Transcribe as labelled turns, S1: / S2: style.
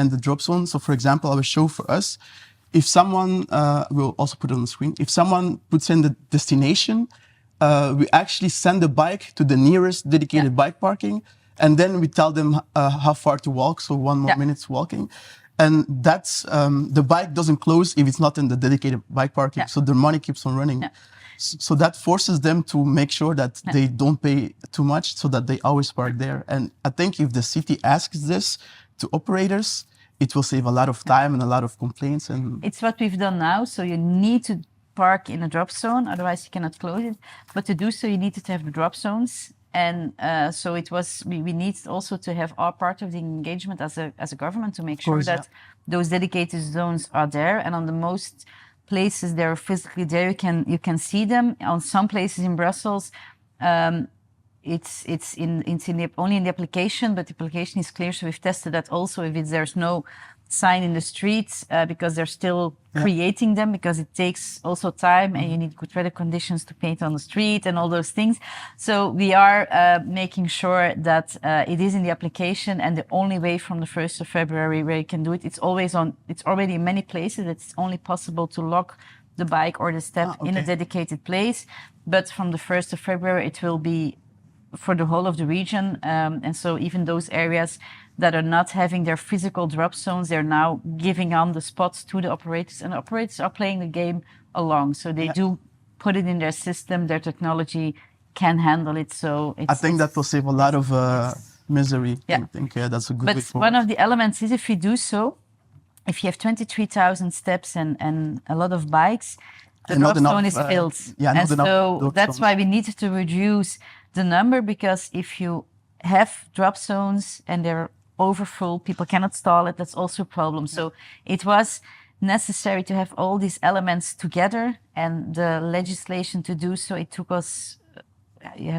S1: and the drop zone. So for example, I will show for us, if someone, we'll also put it on the screen, if someone puts in the destination, we actually send the bike to the nearest dedicated bike parking, and then we tell them how far to walk, so 1 more minute's walking. And that's, the bike doesn't close if it's not in the dedicated bike parking, so the money keeps on running. So that forces them to make sure that they don't pay too much, so that they always park there. And I think if the city asks this to operators, it will save a lot of time and a lot of complaints. And
S2: it's what we've done now. So you need to park in a drop zone, otherwise you cannot close it. But to do so, you needed to have the drop zones. And so it was, we need also to have our part of the engagement as a government to make sure that those dedicated zones are there. And on the most places they're physically there, you can see them. On some places in Brussels, it's only in the application, but the application is clear. So we've tested that also if there's no sign in the streets, because they're still creating them, because it takes also time and you need good weather conditions to paint on the street and all those things. So we are making sure that it is in the application, and the only way from the 1st of February where you can do it, it's already in many places. It's only possible to lock the bike or the step in a dedicated place. But from the 1st of February, it will be for the whole of the region. And so even those areas that are not having their physical drop zones, they're now giving on the spots to the operators, and the operators are playing the game along. So they do put it in their system, their technology can handle it. So I
S1: think that will save a lot of misery. I think that's a good way forward.
S2: But one of the elements is, if you do so, if you have 23,000 steps and a lot of bikes, the drop zone is filled. And so that's why we needed to reduce the number, because if you have drop zones and they're overfull, people cannot stall it, that's also a problem. So it was necessary to have all these elements together, and the legislation to do so, it took us, you have